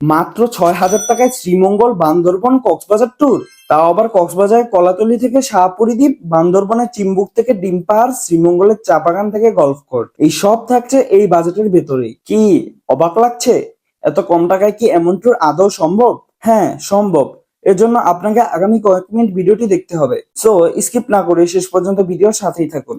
মাত্র ৬,০০০ টাকায় শ্রীমঙ্গল বান্দরবন কক্সবাজার ট্যুর, তাও আবার কক্সবাজারের কলাতলী থেকে শাহপুরী দ্বীপ, বান্দরবনের চিম্বুক থেকে ডিম পাহাড়, শ্রীমঙ্গলের চা বাগান থেকে গলফ কোর্ট, এই সব থাকছে এই বাজেটের ভেতরেই। কি অবাক লাগছে? এত কম টাকায় কি এমন ট্যুর আদৌ সম্ভব? হ্যাঁ, সম্ভব। এর জন্য আপনাকে আগামী কয়েক মিনিট ভিডিওটি দেখতে হবে, সো স্কিপ না করে শেষ পর্যন্ত ভিডিওর সাথেই থাকুন।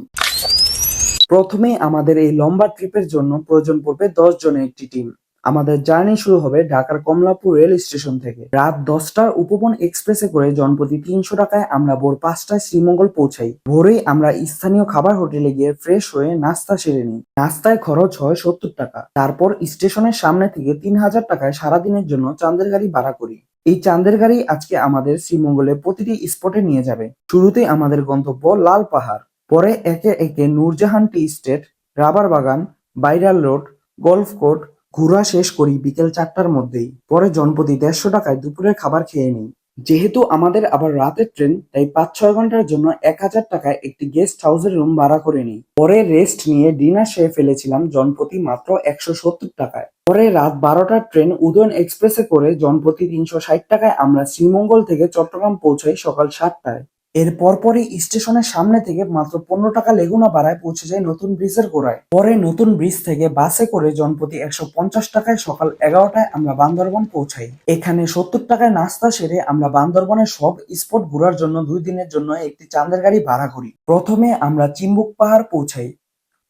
প্রথমেই আমাদের এই লম্বা ট্রিপের জন্য প্রয়োজন পড়বে ১০ জনের একটি টিম। আমাদের জার্নি শুরু হবে ঢাকার কমলাপুর রেল স্টেশন থেকে। রাত ১০টার উপবন এক্সপ্রেসে করে জনপ্রতি ৩০০ টাকায় আমরা ভোর ৫টায় শ্রীমঙ্গল পৌঁছাই। ভোরেই আমরা স্থানীয় খাবার হোটেলে গিয়ে ফ্রেশ হয়ে নাস্তা সেরে নিই। নাস্তায় খরচ হয় ৭০ টাকা। তারপর স্টেশনের সামনে থেকে ৩,০০০ টাকায় সারাদিনের জন্য চাঁদের গাড়ি ভাড়া করি। এই চাঁদের গাড়ি আজকে আমাদের শ্রীমঙ্গলের প্রতিটি স্পটে নিয়ে যাবে। শুরুতেই আমাদের গন্তব্য লাল পাহাড়, পরে একে একে নূরজাহান টি স্টেট, রাবার বাগান, ভাইরাল রোড, গলফ কোর্ট ঘোরা শেষ করি বিকেল ৪টার মধ্যেই। পরে জনপ্রতি ১৫০ টাকায় দুপুরের খাবার খেয়ে নিই। যেহেতু আমাদের আবার রাতের ট্রেন, তাই ৫-৬ ঘন্টার জন্য ১,০০০ টাকায় একটি গেস্ট হাউসের রুম ভাড়া করে নিই। পরে রেস্ট নিয়ে ডিনার সেরে ফেলেছিলাম জনপ্রতি মাত্র ১৭০ টাকায়। পরে রাত ১২টার ট্রেন উদয়ন এক্সপ্রেসে করে জনপ্রতি ৩৬০ টাকায় আমরা শ্রীমঙ্গল থেকে চট্টগ্রাম পৌঁছাই সকাল ৭টায়। এর পরপরই স্টেশনের সামনে থেকে মাত্র ১৫ টাকা লেগুনা ভাড়ায় পৌঁছে যায় নতুন ব্রিজের গোড়ায়। পরে নতুন ব্রিজ থেকে বাসে করে জনপ্রতি ১৫০ টাকায় সকাল ১১টায় আমরা বান্দরবন পৌঁছাই। এখানে ৭০ টাকায় নাস্তা সেরে আমরা বান্দরবনের সব স্পট ঘোরার জন্য ২ দিনের জন্য একটি চাঁদের গাড়ি ভাড়া করি। প্রথমে আমরা চিম্বুক পাহাড় পৌঁছাই,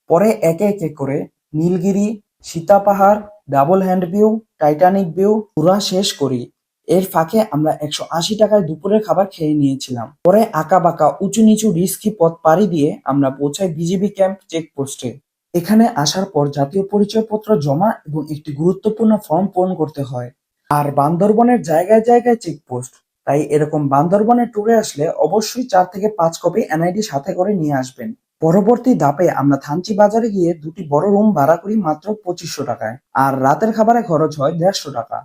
পরে একে একে করে নীলগিরি, সীতা পাহাড়, double hand view, Titanic view ঘোরা শেষ করি। এর ফাঁকে আমরা ১৮০ টাকায় দুপুরের খাবার খেয়ে নিয়েছিলাম। পরে আঁকাবাঁকা উঁচু নিচু রিস্কি পথ পাড়ি দিয়ে আমরা পৌঁছাই বিজিবি ক্যাম্প চেকপোস্টে। এখানে আসার পর জাতীয় পরিচয়পত্র জমা এবং একটি গুরুত্বপূর্ণ ফর্ম পূরণ করতে হয়। আর বান্দরবনের জায়গায় জায়গায় চেকপোস্ট, তাই এরকম বান্দরবনের ট্যুরে আসলে অবশ্যই ৪ থেকে ৫ কপি এনআইডি সাথে করে নিয়ে আসবেন। পরবর্তী ধাপে আমরা থানচি বাজারে গিয়ে দুটি বড় রুম ভাড়া করি মাত্র ২৫০০ টাকায়, আর রাতের খাবারে খরচ হয় ১৫০ টাকা।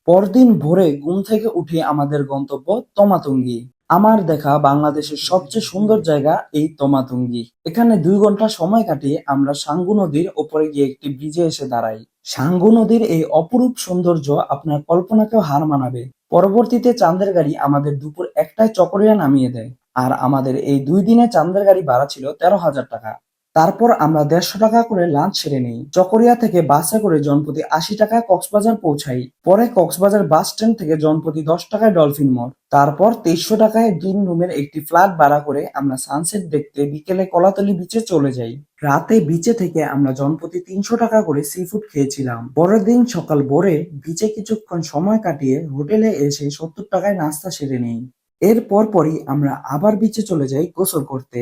পরদিন ভোরে ঘুম থেকে উঠে আমাদের গন্তব্য তমাতুঙ্গি। আমার দেখা বাংলাদেশের সবচেয়ে সুন্দর জায়গা এই তমাতুঙ্গি। এখানে ২ ঘন্টা সময় কাটিয়ে আমরা সাঙ্গু নদীর ওপরে গিয়ে একটি ব্রিজে এসে দাঁড়াই। সাঙ্গু নদীর এই অপরূপ সৌন্দর্য আপনার কল্পনাকেও হার মানাবে। পরবর্তীতে চাঁদের গাড়ি আমাদের দুপুর ১টায় চকরিয়া নামিয়ে দেয়, আর আমাদের এই ২ দিনে চাঁদের গাড়ি ভাড়া ছিল ১৩,০০০ টাকা। তারপর আমরা ১৫০ টাকা করে লাঞ্চ সেরে নিই। চকরিয়া থেকে বাসে করে জনপ্রতি ৮০ টাকায় কক্সবাজার পৌঁছাই। পরে কক্সবাজার বাস স্ট্যান্ড থেকে জনপ্রতি ১০ টাকায় ডলফিন মোড়, তারপর ২৩০০ টাকায় দিন রুমের একটি ফ্ল্যাট ভাড়া করে আমরা সানসেট দেখতে বিকেলে কলাতলী বিচে চলে যাই। রাতে বিচে থেকে আমরা জনপ্রতি ৩০০ টাকা করে সি ফুড খেয়েছিলাম। পরের দিন সকাল ভোরে বিচে কিছুক্ষণ সময় কাটিয়ে হোটেলে এসে ৭০ টাকায় নাস্তা সেরে নিই। এর পরপরই আমরা আবার বিচে চলে যাই গোসল করতে।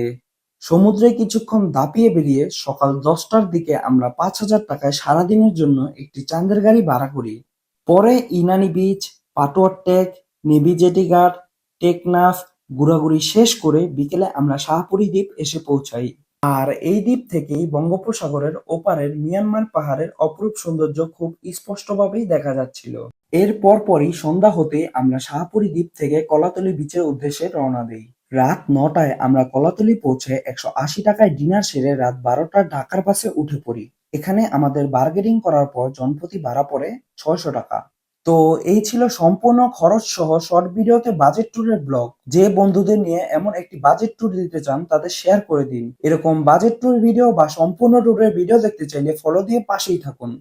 সমুদ্রে কিছুক্ষণ দাপিয়ে বেরিয়ে সকাল ১০টার দিকে আমরা ৫,০০০ টাকায় সারাদিনের জন্য একটি চাঁদের গাড়ি ভাড়া করি। পরে Inani beach, Patuartek, navy jetty ঘাট, টেকনাফ ঘোরাঘুরি শেষ করে বিকেলে আমরা শাহপুরী দ্বীপ এসে পৌঁছাই। আর এই দ্বীপ থেকেই বঙ্গোপসাগরের ওপারের মিয়ানমার পাহাড়ের অপরূপ সৌন্দর্য খুব স্পষ্টভাবেই দেখা যাচ্ছিল। এর পরপরই সন্ধ্যা হতে আমরা শাহপুরী দ্বীপ থেকে কলাতলী বিচের উদ্দেশ্যে রওনা দেই। রাত ৯টায় আমরা কলাতলী পৌঁছে ১৮০ টাকায় ডিনার সেরে রাত ১২টায় ঢাকার বাসে উঠে পড়ি। এখানে আমাদের বার্গেনিং করার পর জনপ্রতি ভাড়া পড়ে ৬০০ টাকা। তো এই ছিল সম্পূর্ণ খরচ সহ শর্ট ভিডিওতে বাজেট ট্যুরের ব্লগ। যে বন্ধুদের নিয়ে এমন একটি বাজেট ট্যুর দিতে চান তাদের শেয়ার করে দিন। এরকম বাজেট ট্যুর ভিডিও বা সম্পূর্ণ ট্যুরের ভিডিও দেখতে চাইলে ফলো দিয়ে পাশেই থাকুন।